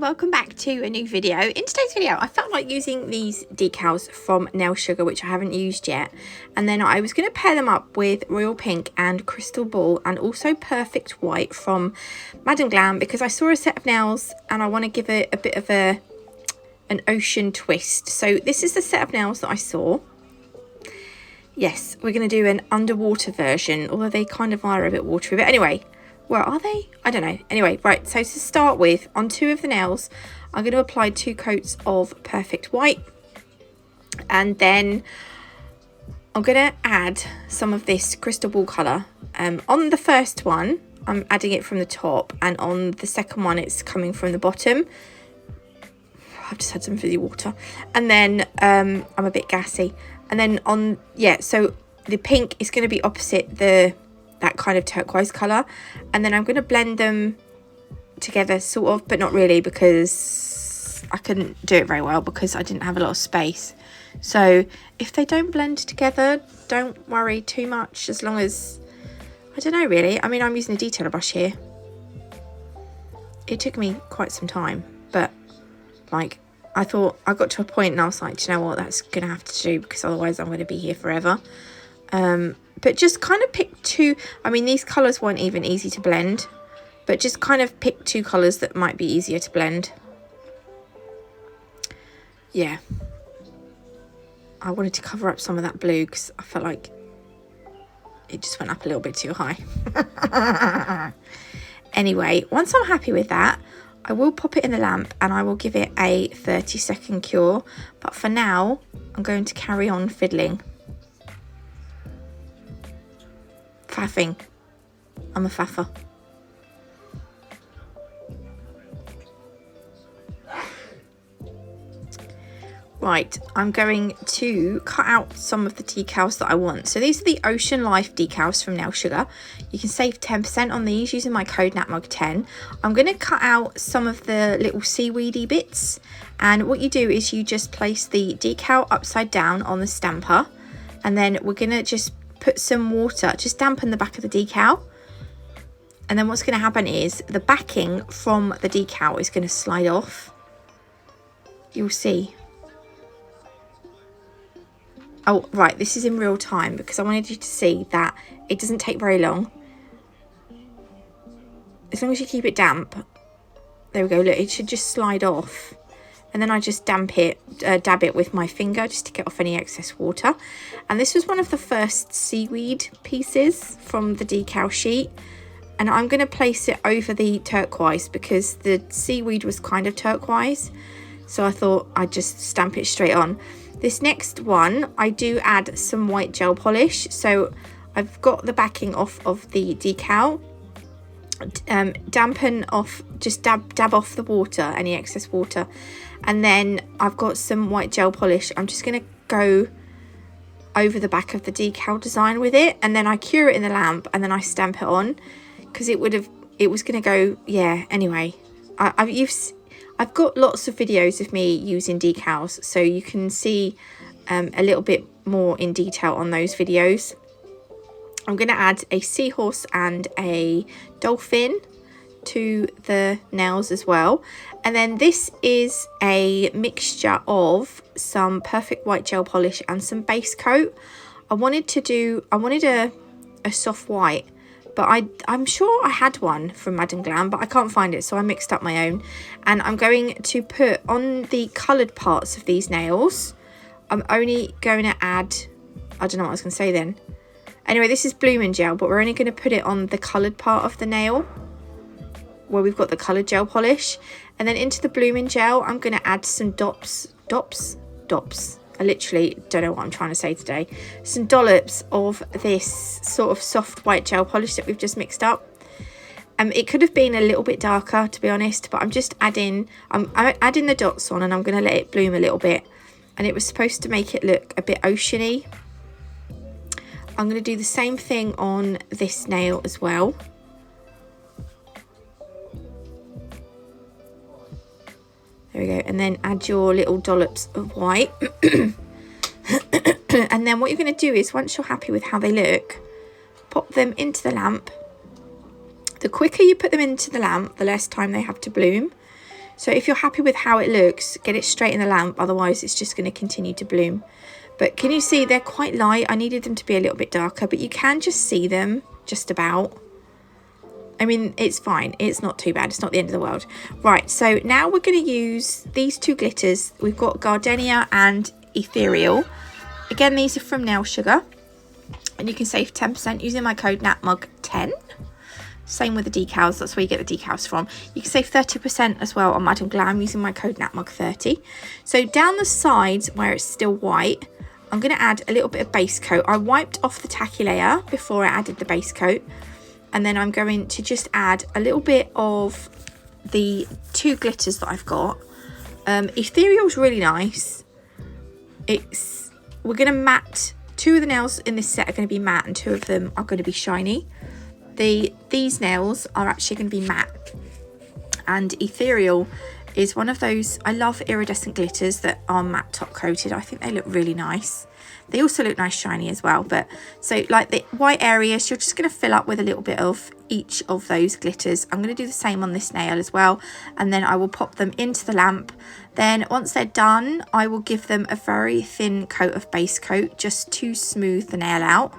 welcome back to a new video. In today's video I felt like using these decals from Nail Sugar, which I haven't used yet, and then I was going to pair them up with Royal Pink and Crystal Ball and also Perfect White from Glam, because I saw a set of nails and I want to give it a bit of an ocean twist. So this is the set of nails that I saw. Yes, we're going to do an underwater version, although they kind of are a bit watery, but anyway. Well, are they? I don't know. Anyway, right, so to start with, on two of the nails, I'm going to apply 2 coats of Perfect White. And then I'm going to add some of this Crystal Ball colour. On the first one, I'm adding it from the top. And on the second one, it's coming from the bottom. I've just had some fizzy water. And then I'm a bit gassy. And then on, yeah, so the pink is going to be opposite that kind of turquoise colour, and then I'm going to blend them together sort of, but not really, because I couldn't do it very well because I didn't have a lot of space. So if they don't blend together, don't worry too much, as long as, I don't know really, I mean, I'm using a detailer brush here. It took me quite some time, but like I thought, I got to a point and I was like, do you know what, that's gonna have to do, because otherwise I'm going to be here forever. But just kind of pick 2, I mean, these colours weren't even easy to blend, but just kind of pick 2 colours that might be easier to blend. Yeah. I wanted to cover up some of that blue because I felt like it just went up a little bit too high. Anyway, once I'm happy with that, I will pop it in the lamp and I will give it a 30-second cure. But for now, I'm going to carry on fiddling. Faffing. I'm a faffer. Right, I'm going to cut out some of the decals that I want. So these are the Ocean Life decals from Nail Sugar. You can save 10% on these using my code NATMUG10. I'm going to cut out some of the little seaweedy bits. And what you do is you just place the decal upside down on the stamper. And then we're going to just put some water, just dampen the back of the decal. And then what's going to happen is the backing from the decal is going to slide off. You'll see. Oh, right, this is in real time because I wanted you to see that it doesn't take very long. As long as you keep it damp. There we go, look, it should just slide off. And then I just dab it with my finger just to get off any excess water. And this was one of the first seaweed pieces from the decal sheet. And I'm going to place it over the turquoise because the seaweed was kind of turquoise. So I thought I'd just stamp it straight on. This next one, I do add some white gel polish. So I've got the backing off of the decal. Dampen off, just dab off the water, any excess water. And then I've got some white gel polish. I'm just going to go over the back of the decal design with it, and then I cure it in the lamp, and then I stamp it on because it was going to go, yeah, anyway. I've got lots of videos of me using decals, so you can see a little bit more in detail on those videos. I'm going to add a seahorse and a dolphin to the nails as well. And then this is a mixture of some Perfect White gel polish and some base coat. I wanted a soft white, but I'm sure I had one from Glam, but I can't find it, so I mixed up my own. And I'm going to put on the coloured parts of these nails. I'm only going to add, I don't know what I was going to say then. Anyway, this is Bloomin' Gel, but we're only going to put it on the coloured part of the nail where we've got the coloured gel polish. And then into the Bloomin' Gel, I'm going to add some dops. I literally don't know what I'm trying to say today. Some dollops of this sort of soft white gel polish that we've just mixed up. It could have been a little bit darker, to be honest, but I'm just adding the dots on, and I'm going to let it bloom a little bit. And it was supposed to make it look a bit oceany. I'm going to do the same thing on this nail as well. There we go. And then add your little dollops of white. And then what you're going to do is, once you're happy with how they look, pop them into the lamp. The quicker you put them into the lamp, the less time they have to bloom. So if you're happy with how it looks, get it straight in the lamp, otherwise it's just going to continue to bloom. But can you see they're quite light? I needed them to be a little bit darker, but you can just see them just about. I mean, it's fine. It's not too bad. It's not the end of the world. Right, so now we're going to use these two glitters. We've got Gardenia and Ethereal. Again, these are from Nail Sugar. And you can save 10% using my code NATMUG10. Same with the decals. That's where you get the decals from. You can save 30% as well on Madam Glam using my code NATMUG30. So down the sides where it's still white, I'm going to add a little bit of base coat. I wiped off the tacky layer before I added the base coat. And then I'm going to just add a little bit of the two glitters that I've got. Ethereal's really nice. We're going to matte. 2 of the nails in this set are going to be matte and 2 of them are going to be shiny. These nails are actually going to be matte. And Ethereal is one of those, I love iridescent glitters that are matte top coated. I think they look really nice. They also look nice shiny as well. But so like the white areas, you're just going to fill up with a little bit of each of those glitters. I'm going to do the same on this nail as well. And then I will pop them into the lamp. Then once they're done, I will give them a very thin coat of base coat just to smooth the nail out.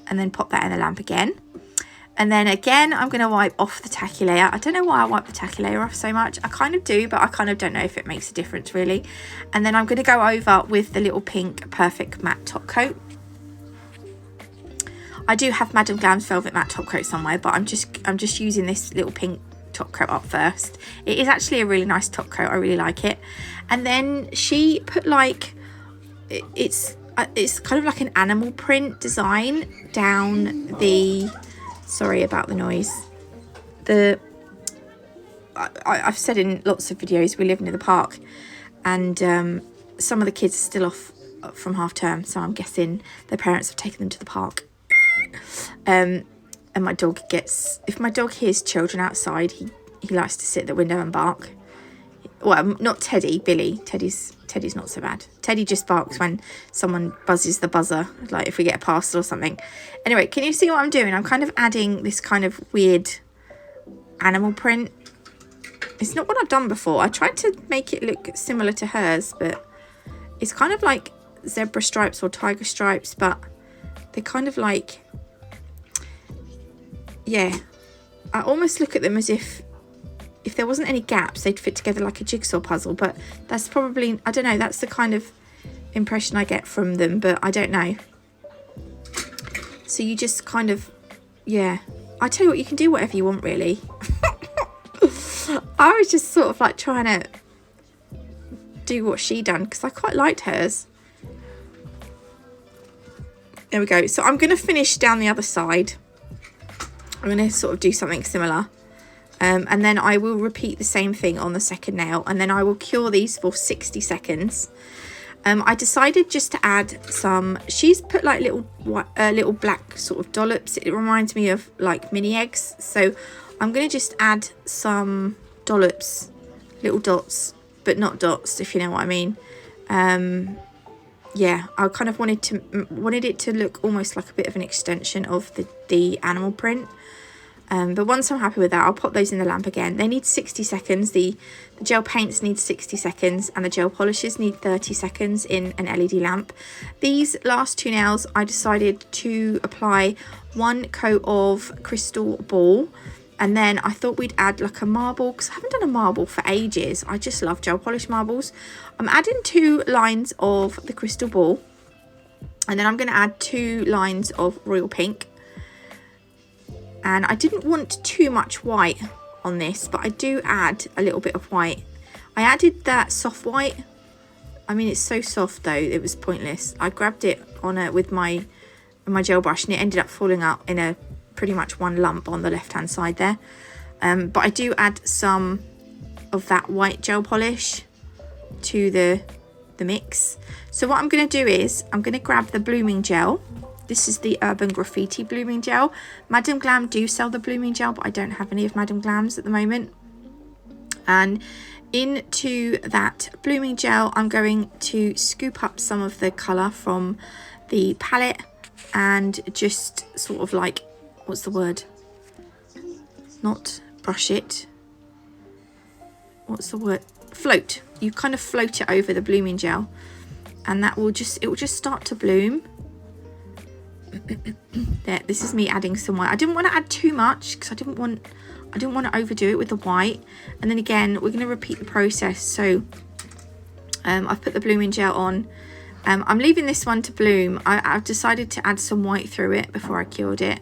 And then pop that in the lamp again. And then again, I'm going to wipe off the tacky layer. I don't know why I wipe the tacky layer off so much. I kind of do, but I kind of don't know if it makes a difference really. And then I'm going to go over with the little pink Perfect Matte Top Coat. I do have Madam Glam's Velvet Matte Top Coat somewhere, but I'm just using this little pink top coat up first. It is actually a really nice top coat. I really like it. And then she put like, it's kind of like an animal print design down the... Sorry about the noise. I've said in lots of videos, we live near the park, and some of the kids are still off from half term, so I'm guessing their parents have taken them to the park. And my dog gets, if my dog hears children outside, he likes to sit at the window and bark. Well, not Teddy, Billy. Teddy's not so bad. Teddy just barks when someone buzzes the buzzer, like if we get a parcel or something. Anyway, can you see what I'm doing? I'm kind of adding this kind of weird animal print. It's not what I've done before. I tried to make it look similar to hers, but it's kind of like zebra stripes or tiger stripes, but they're kind of like, yeah. I almost look at them as if there wasn't any gaps, they'd fit together like a jigsaw puzzle, but that's probably, I don't know, that's the kind of impression I get from them, but I don't know. So you just kind of, yeah. I tell you what, you can do whatever you want, really. I was just sort of like trying to do what she done, because I quite liked hers. There we go. So I'm going to finish down the other side. I'm going to sort of do something similar. And then I will repeat the same thing on the second nail, and then I will cure these for 60 seconds. I decided just to add some, she's put like little black sort of dollops. It reminds me of like mini eggs. So I'm going to just add some dollops, little dots, but not dots, if you know what I mean. Yeah, I kind of wanted it to look almost like a bit of an extension of the animal print. But once I'm happy with that, I'll pop those in the lamp again. They need 60 seconds. The gel paints need 60 seconds and the gel polishes need 30 seconds in an LED lamp. These last 2 nails, I decided to apply 1 coat of crystal ball. And then I thought we'd add like a marble, because I haven't done a marble for ages. I just love gel polish marbles. I'm adding 2 lines of the crystal ball. And then I'm going to add 2 lines of royal pink. And I didn't want too much white on this, but I do add a little bit of white. I added that soft white. I mean, it's so soft though, it was pointless. I grabbed it on with my gel brush, and it ended up falling out in a pretty much one lump on the left hand side there. But I do add some of that white gel polish to the mix. So what I'm going to do is I'm going to grab the blooming gel. This is the Urban Graffiti blooming gel. Madam Glam do sell the blooming gel, but I don't have any of Madam Glam's at the moment. And into that blooming gel, I'm going to scoop up some of the colour from the palette and just sort of like, what's the word? Not brush it. what's the word, float. You kind of float it over the blooming gel, and that will it will just start to bloom. There, this is me adding some white. I didn't want to add too much because I didn't want to overdo it with the white. And then again, we're going to repeat the process. So I've put the blooming gel on. I'm leaving this one to bloom. I've decided to add some white through it before I cured it.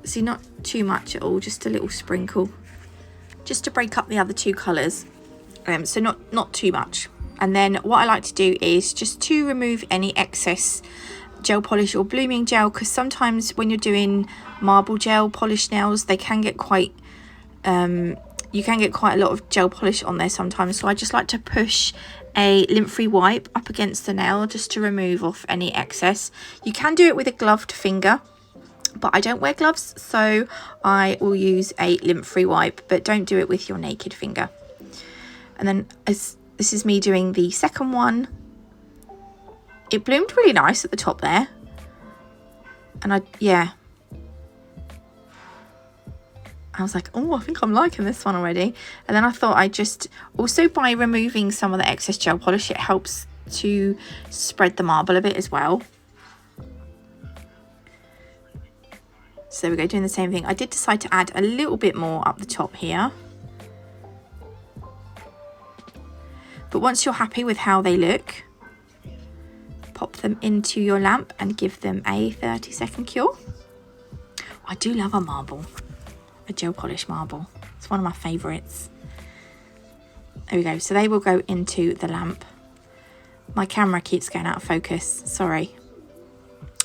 See, not too much at all, just a little sprinkle, just to break up the other two colours. So not too much. And then what I like to do is just to remove any excess gel polish or blooming gel, because sometimes when you're doing marble gel polish nails, they can get quite you can get quite a lot of gel polish on there sometimes. So I just like to push a lint-free wipe up against the nail just to remove off any excess. You can do it with a gloved finger, but I don't wear gloves, so I will use a lint-free wipe, but don't do it with your naked finger. And then as this is me doing the second one, it bloomed really nice at the top there. And I was like, oh, I think I'm liking this one already. And then I thought I just, also by removing some of the excess gel polish, it helps to spread the marble a bit as well. So there we go, doing the same thing. I did decide to add a little bit more up the top here. But once you're happy with how they look, pop them into your lamp and give them a 30-second cure. I do love a marble, a gel polish marble. It's one of my favourites. There we go. So they will go into the lamp. My camera keeps going out of focus. Sorry.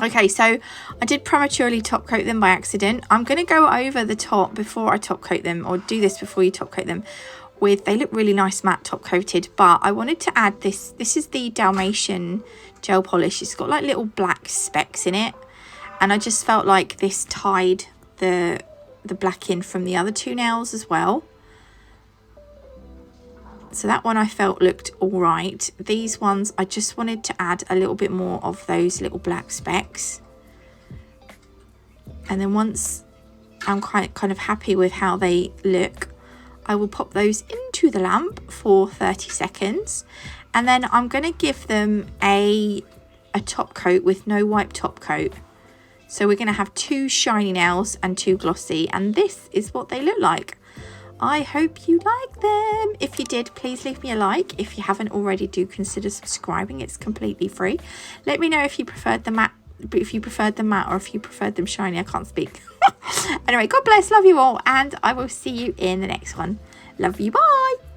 Okay, so I did prematurely top coat them by accident. I'm going to go over the top before I top coat them, or do this before you top coat them. They look really nice matte top coated, but I wanted to add this. This is the Dalmatian gel polish. It's got like little black specks in it, and I just felt like this tied the black in from the other two nails as well. So that one I felt looked all right. These ones I just wanted to add a little bit more of those little black specks, and then once I'm kind of happy with how they look, I will pop those into the lamp for 30 seconds, and then I'm going to give them a top coat with no wipe top coat. So we're going to have 2 shiny nails and 2 glossy, and this is what they look like. I hope you like them. If you did, please leave me a like. If you haven't already, do consider subscribing. It's completely free. Let me know if you preferred the matte, or if you preferred them shiny. I can't speak. Anyway, God bless, love you all, and I will see you in the next one. Love you, bye.